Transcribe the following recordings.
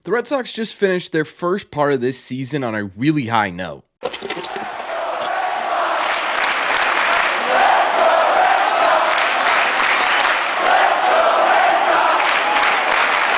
The Red Sox just finished their first part of this season on a really high note.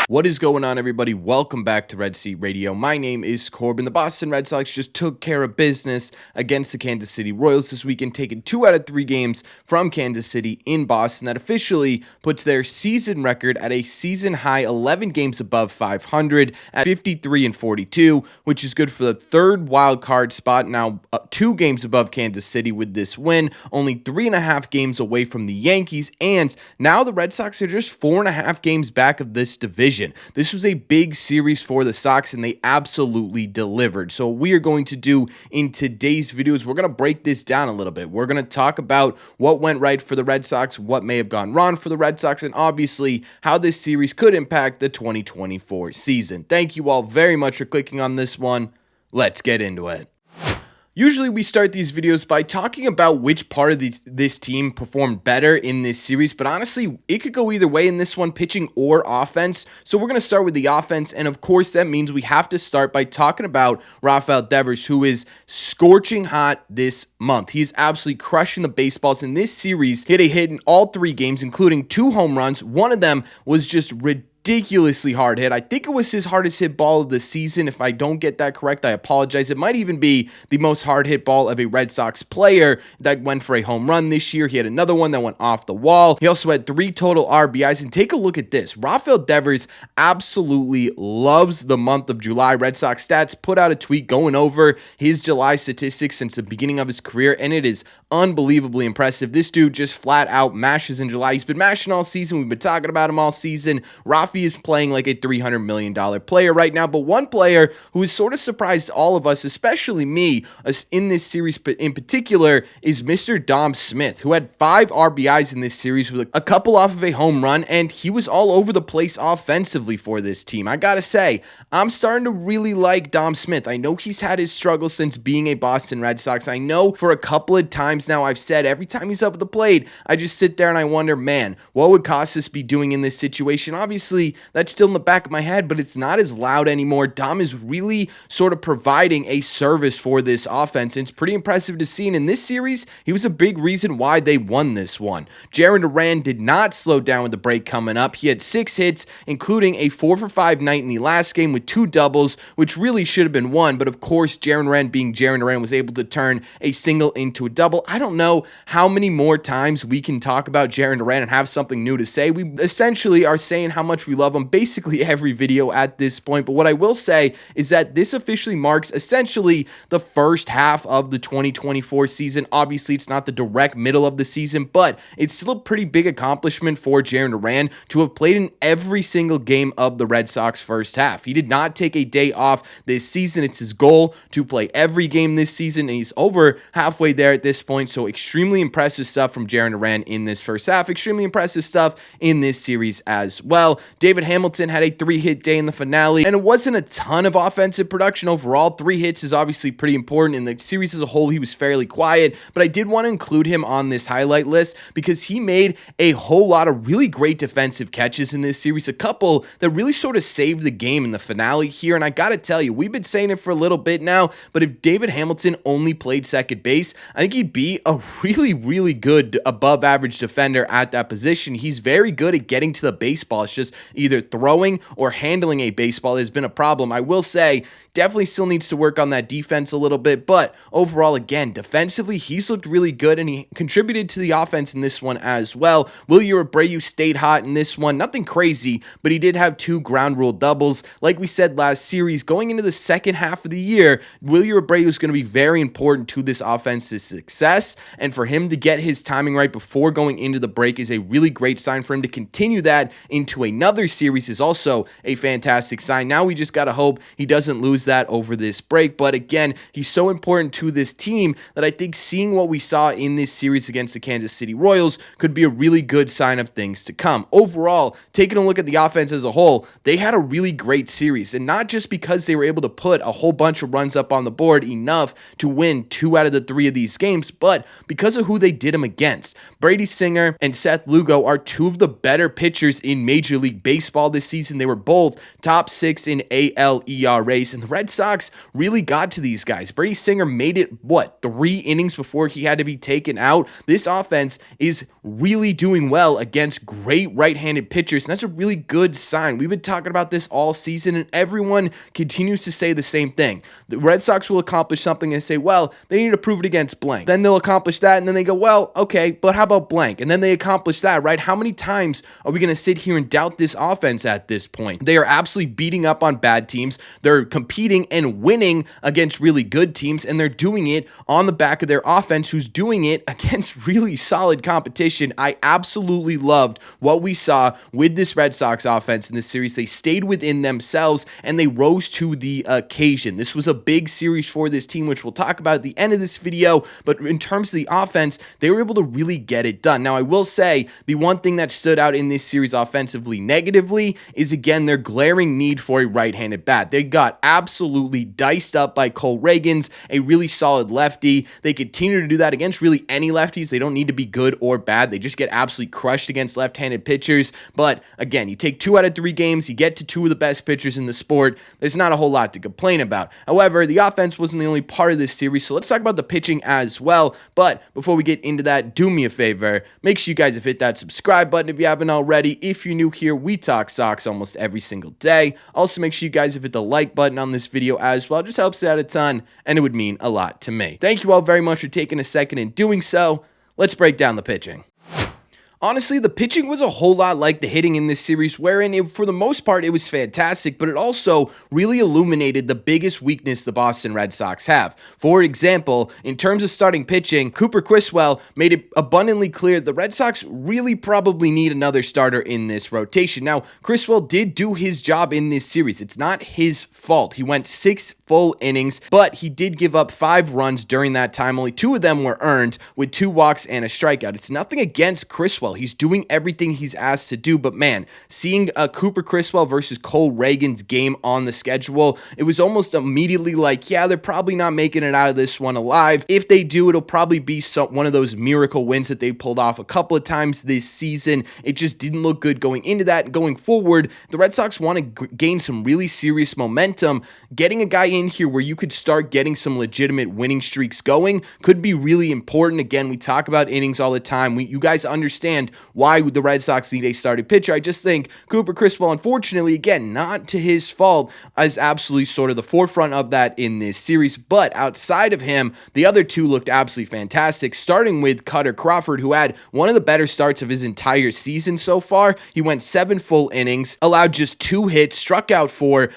What is going on, everybody? Welcome back to Red Seat Radio. My name is Corbin. The Boston Red Sox just took care of business against the Kansas City Royals this weekend, taking 2 out of 3 games from Kansas City in Boston. That officially puts their season record at a season-high 11 games above 500 at 53-42, which is good for the third wild card spot. Now, 2 games above Kansas City with this win, only 3.5 games away from the Yankees, and now the Red Sox are just 4.5 games back of this division. This was a big series for the Sox, and they absolutely delivered. So what we are going to do in today's video is we're going to break this down a little bit. We're going to talk about what went right for the Red Sox, what may have gone wrong for the Red Sox, and obviously how this series could impact the 2024 season. Thank you all very much for clicking on this one. Let's get into it. Usually we start these videos by talking about which part of this team performed better in this series, but honestly, it could go either way in this one, pitching or offense. So we're going to start with the offense, and of course that means we have to start by talking about Rafael Devers, who is scorching hot this month. He's absolutely crushing the baseballs in this series. He had a hit in all 3 games, including 2 home runs. One of them was just ridiculously hard hit. I think it was his hardest hit ball of the season. If I don't get that correct, I apologize. It might even be the most hard hit ball of a Red Sox player that went for a home run this year. He had another one that went off the wall. He also had 3 total RBIs. And take a look at this. Rafael Devers absolutely loves the month of July. Red Sox Stats put out a tweet going over his July statistics since the beginning of his career, and it is unbelievably impressive. This dude just flat out mashes in July. He's been mashing all season. We've been talking about him all season. Rafi is playing like a $300 million player right now, but one player who has sort of surprised all of us, especially me, in this series in particular, is Mr. Dom Smith, who had 5 RBIs in this series with a couple off of a home run, and he was all over the place offensively for this team. I gotta say, I'm starting to really like Dom Smith. I know he's had his struggles since being a Boston Red Sox. I know for a couple of times now I've said every time he's up at the plate, I just sit there and I wonder, man, what would Costas be doing in this situation? Obviously, that's still in the back of my head, but it's not as loud anymore. Dom is really sort of providing a service for this offense, and it's pretty impressive to see. And in this series, he was a big reason why they won this one. Jarren Duran did not slow down with the break coming up. He had 6 hits, including a 4-for-5 night in the last game with 2 doubles, which really should have been 1, but of course, Jarren Duran, being Jarren Duran, was able to turn a single into a double. I don't know how many more times we can talk about Jarren Duran and have something new to say. We essentially are saying how much we love him basically every video at this point, but what I will say is that this officially marks essentially the first half of the 2024 season. Obviously, it's not the direct middle of the season, but it's still a pretty big accomplishment for Jarren Duran to have played in every single game of the Red Sox first half. He did not take a day off this season. It's his goal to play every game this season, and he's over halfway there at this point, so extremely impressive stuff from Jarren Duran in this first half. Extremely impressive stuff in this series as well. David Hamilton had a 3-hit day in the finale, and it wasn't a ton of offensive production overall. 3 hits is obviously pretty important. In the series as a whole, he was fairly quiet, but I did want to include him on this highlight list because he made a whole lot of really great defensive catches in this series, a couple that really sort of saved the game in the finale here. And I gotta tell you, we've been saying it for a little bit now, but if David Hamilton only played second base, I think he'd be a really good above average defender at that position. He's very good at getting to the baseball. It's just either throwing or handling a baseball has been a problem. I will say, definitely still needs to work on that defense a little bit, but overall, again, defensively, he's looked really good, and he contributed to the offense in this one as well. Wilyer Abreu stayed hot in this one. Nothing crazy, but he did have 2 ground rule doubles. Like we said last series, going into the second half of the year, Wilyer Abreu is going to be very important to this offense's success, and for him to get his timing right before going into the break is a really great sign. For him to continue that into another series is also a fantastic sign. Now we just got to hope he doesn't lose that over this break. But again, he's so important to this team that I think seeing what we saw in this series against the Kansas City Royals could be a really good sign of things to come. Overall, taking a look at the offense as a whole, they had a really great series, and not just because they were able to put a whole bunch of runs up on the board, enough to win 2 out of the 3 of these games, but because of who they did them against. Brady Singer and Seth Lugo are 2 of the better pitchers in Major League Baseball this season. They were both top 6 in AL ERAs, and the Red Sox really got to these guys. Brady Singer made it, 3 innings before he had to be taken out. This offense is really doing well against great right-handed pitchers, and that's a really good sign. We've been talking about this all season, and everyone continues to say the same thing. The Red Sox will accomplish something and say, well, they need to prove it against blank. Then they'll accomplish that, and then they go, well, okay, but how about blank? And then they accomplish that, right? How many times are we going to sit here and doubt this offense at this point? They are absolutely beating up on bad teams. They're competing and winning against really good teams, and they're doing it on the back of their offense, who's doing it against really solid competition. I absolutely loved what we saw with this Red Sox offense in this series. They stayed within themselves, and they rose to the occasion. This was a big series for this team, which we'll talk about at the end of this video, but in terms of the offense, they were able to really get it done. Now, I will say the one thing that stood out in this series offensively negatively is, again, their glaring need for a right-handed bat. They got absolutely diced up by Cole Reagans, a really solid lefty. They continue to do that against really any lefties. They don't need to be good or bad. They just get absolutely crushed against left-handed pitchers. But again, you take 2 out of 3 games, you get to 2 of the best pitchers in the sport. There's not a whole lot to complain about. However, the offense wasn't the only part of this series, so let's talk about the pitching as well. But before we get into that, do me a favor. Make sure you guys have hit that subscribe button if you haven't already. If you're new here, we talk Sox almost every single day. Also, make sure you guys have hit the like button on this video as well. It just helps out a ton, and it would mean a lot to me. Thank you all very much for taking a second and doing so. Let's break down the pitching. Honestly, the pitching was a whole lot like the hitting in this series, wherein for the most part it was fantastic, but it also really illuminated the biggest weakness the Boston Red Sox have. For example, in terms of starting pitching, Cooper Criswell made it abundantly clear the Red Sox really probably need another starter in this rotation. Now, Criswell did do his job in this series. It's not his fault. He went 6 full innings, but he did give up 5 runs during that time. Only 2 of them were earned, with 2 walks and a strikeout. It's nothing against Criswell. He's doing everything he's asked to do, but man, seeing Cooper Criswell versus Cole Reagans game on the schedule, it was almost immediately like, yeah, they're probably not making it out of this one alive. If they do, it'll probably be one of those miracle wins that they pulled off a couple of times this season. It just didn't look good going into that. Going forward, the Red Sox want to gain some really serious momentum. Getting a guy in here where you could start getting some legitimate winning streaks going could be really important. Again, we talk about innings all the time. You guys understand why the Red Sox need a starting pitcher. I just think Cooper Criswell, unfortunately, again, not to his fault, is absolutely sort of the forefront of that in this series. But outside of him, the other 2 looked absolutely fantastic, starting with Kutter Crawford, who had one of the better starts of his entire season so far. He went 7 full innings, allowed just 2 hits, struck out 4.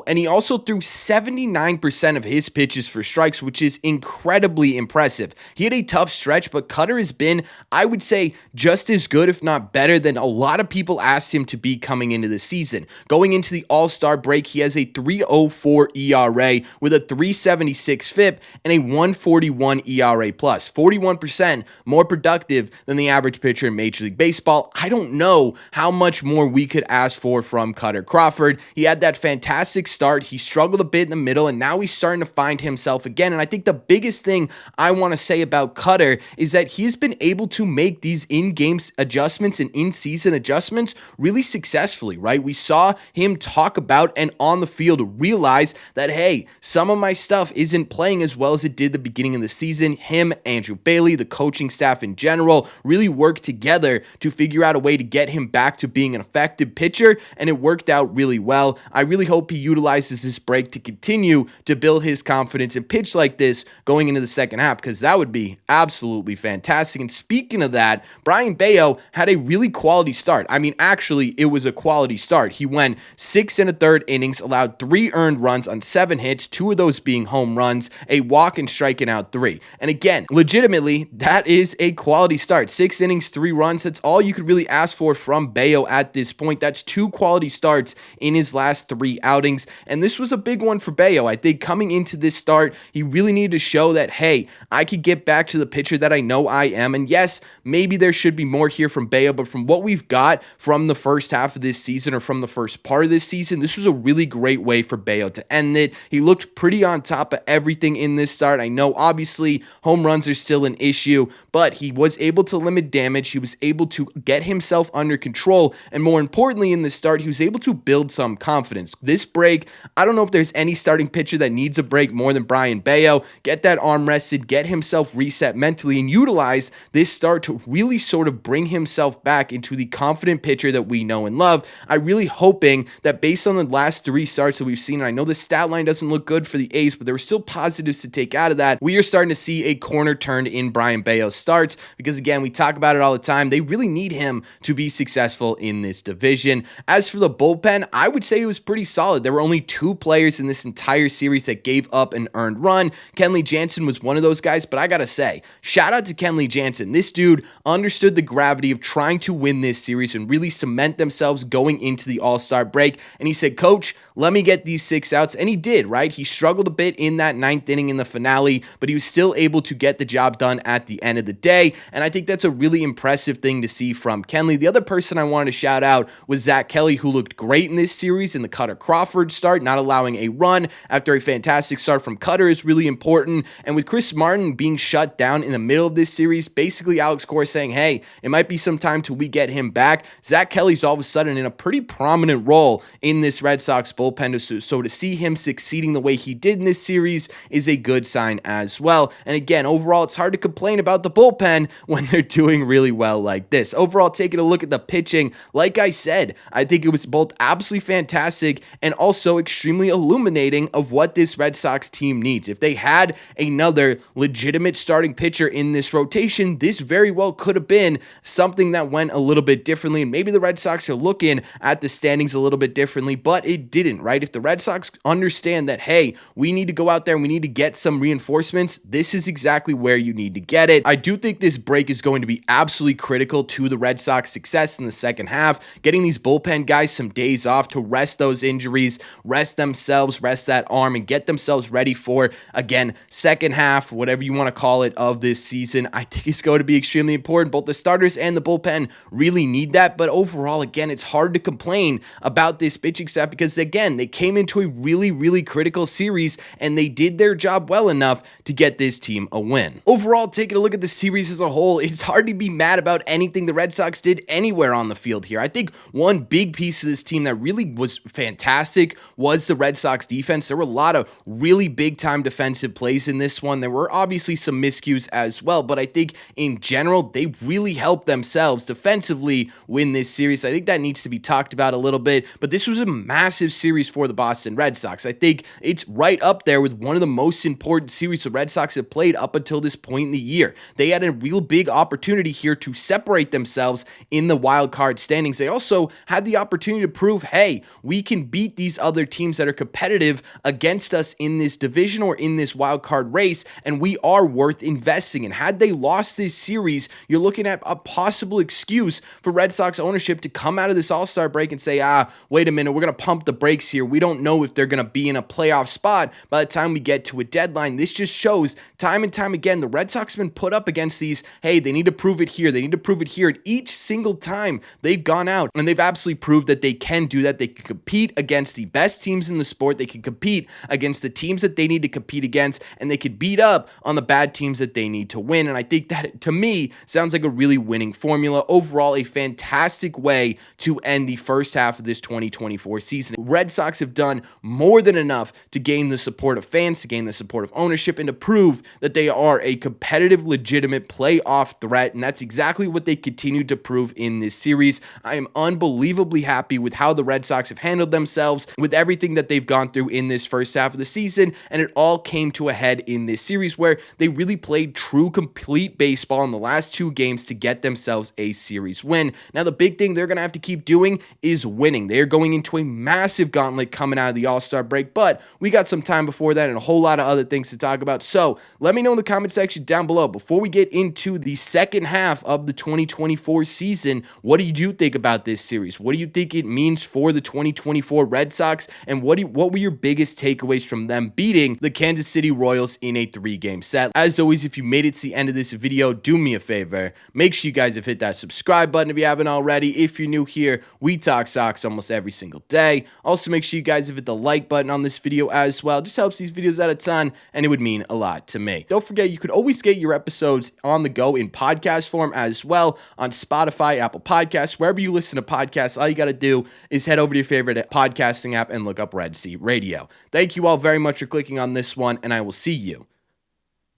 And he also threw 79% of his pitches for strikes, which is incredibly impressive. He had a tough stretch, but Kutter has been, I would say, just as good, if not better, than a lot of people asked him to be coming into the season. Going into the All-Star break, he has a 3.04 ERA with a 3.76 FIP and a 1.41 ERA plus, 41% more productive than the average pitcher in Major League Baseball. I don't know how much more we could ask for from Kutter Crawford. He had that fantastic start. He struggled a bit in the middle, and now he's starting to find himself again. And I think the biggest thing I want to say about Kutter is that he's been able to make these in-game adjustments and in-season adjustments really successfully, right? We saw him talk about and on the field realize that, hey, some of my stuff isn't playing as well as it did the beginning of the season. Him, Andrew Bailey, the coaching staff in general really worked together to figure out a way to get him back to being an effective pitcher, and it worked out really well. I really hope he utilizes this break to continue to build his confidence and pitch like this going into the second half, because that would be absolutely fantastic. And speaking of that, Brayan Bello had a really quality start. I mean, actually, it was a quality start. He went 6 1/3 innings, allowed 3 earned runs on 7 hits, 2 of those being home runs, a walk, and striking out 3. And again, legitimately, that is a quality start. 6 innings, 3 runs. That's all you could really ask for from Bello at this point. That's 2 quality starts in his last 3 outings. And this was a big one for Bello. I think coming into this start, he really needed to show that, hey, I could get back to the pitcher that I know I am. And yes, maybe there should be more more here from Bello, but from what we've got from the first half of this season, or from the first part of this season, this was a really great way for Bello to end it. He looked pretty on top of everything in this start. I know obviously home runs are still an issue, but he was able to limit damage. He was able to get himself under control, and more importantly in this start, he was able to build some confidence. This break, I don't know if there's any starting pitcher that needs a break more than Brayan Bello. Get that arm rested, get himself reset mentally, and utilize this start to really sort of bring himself back into the confident pitcher that we know and love. I'm really hoping that based on the last 3 starts that we've seen, and I know the stat line doesn't look good for the A's, but there were still positives to take out of that. We are starting to see a corner turned in Brayan Bello's starts, because again, we talk about it all the time. They really need him to be successful in this division. As for the bullpen, I would say it was pretty solid. There were only 2 players in this entire series that gave up an earned run. Kenley Jansen was one of those guys, but I gotta say, shout out to Kenley Jansen. This dude understood the gravity of trying to win this series and really cement themselves going into the All-Star break, and he said, "Coach, let me get these 6 outs," and he did, right? He struggled a bit in that 9th inning in the finale, but he was still able to get the job done at the end of the day, and I think that's a really impressive thing to see from Kenley. The other person I wanted to shout out was Zach Kelly, who looked great in this series in the Cutter Crawford start. Not allowing a run after a fantastic start from Cutter is really important, and with Chris Martin being shut down in the middle of this series, basically Alex Cora saying, hey, it might be some time till we get him back, Zach Kelly's all of a sudden in a pretty prominent role in this Red Sox bullpen, so to see him succeeding the way he did in this series is a good sign as well. And again, overall, it's hard to complain about the bullpen when they're doing really well like this. Overall, taking a look at the pitching, like I said, I think it was both absolutely fantastic and also extremely illuminating of what this Red Sox team needs. If they had another legitimate starting pitcher in this rotation, this very well could have been something that went a little bit differently, and maybe the Red Sox are looking at the standings a little bit differently, but it didn't, right? If the Red Sox understand that, hey, we need to go out there and we need to get some reinforcements, this is exactly where you need to get it. I do think this break is going to be absolutely critical to the Red Sox success in the second half, getting these bullpen guys some days off to rest those injuries, rest themselves, rest that arm, and get themselves ready for, again, second half, whatever you want to call it, of this season. I think it's going to be extremely important. Both the starters and the bullpen really need that, but overall, again, it's hard to complain about this pitching staff because, again, they came into a really, really critical series and they did their job well enough to get this team a win. Overall, taking a look at the series as a whole, it's hard to be mad about anything the Red Sox did anywhere on the field here. I think one big piece of this team that really was fantastic was the Red Sox defense. There were a lot of really big-time defensive plays in this one. There were obviously some miscues as well, but I think in general, they really helped themselves defensively win this series. I think that needs to be talked about a little bit, but this was a massive series for the Boston Red Sox. I think it's right up there with one of the most important series the Red Sox have played up until this point in the year. They had a real big opportunity here to separate themselves in the wild card standings. They also had the opportunity to prove, hey, we can beat these other teams that are competitive against us in this division or in this wild card race, and we are worth investing in. Had they lost this series, you're looking at a possible excuse for Red Sox ownership to come out of this All-Star break and say, wait a minute, we're going to pump the brakes here. We don't know if they're going to be in a playoff spot by the time we get to a deadline. This just shows time and time again, the Red Sox have been put up against these, hey, they need to prove it here. They need to prove it here. And each single time they've gone out and they've absolutely proved that they can do that. They can compete against the best teams in the sport. They can compete against the teams that they need to compete against, and they could beat up on the bad teams that they need to win. And I think that, to me, sounds like a really winning formula. Overall, a fantastic way to end the first half of this 2024 season. Red Sox have done more than enough to gain the support of fans, to gain the support of ownership, and to prove that they are a competitive, legitimate playoff threat, and that's exactly what they continue to prove in this series. I am unbelievably happy with how the Red Sox have handled themselves, with everything that they've gone through in this first half of the season, and it all came to a head in this series where they really played true, complete baseball in the last 2 games to get themselves a series win. Now, the big thing they're going to have to keep doing is winning. They're going into a massive gauntlet coming out of the All-Star break, but we got some time before that and a whole lot of other things to talk about. So let me know in the comment section down below, before we get into the second half of the 2024 season, what do you think about this series? What do you think it means for the 2024 Red Sox? And what were your biggest takeaways from them beating the Kansas City Royals in a 3-game set? As always, if you made it to the end of this video, do me a favor. Make sure sure you guys have hit that subscribe button if you haven't already. If you're new here, we talk Sox almost every single day. Also, make sure you guys have hit the like button on this video as well. Just helps these videos out a ton, and it would mean a lot to me. Don't forget, you could always get your episodes on the go in podcast form as well on Spotify, Apple Podcasts, wherever you listen to podcasts. All you got to do is head over to your favorite podcasting app and look up Red Seat Radio. Thank you all very much for clicking on this one, and I will see you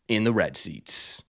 in the red seats.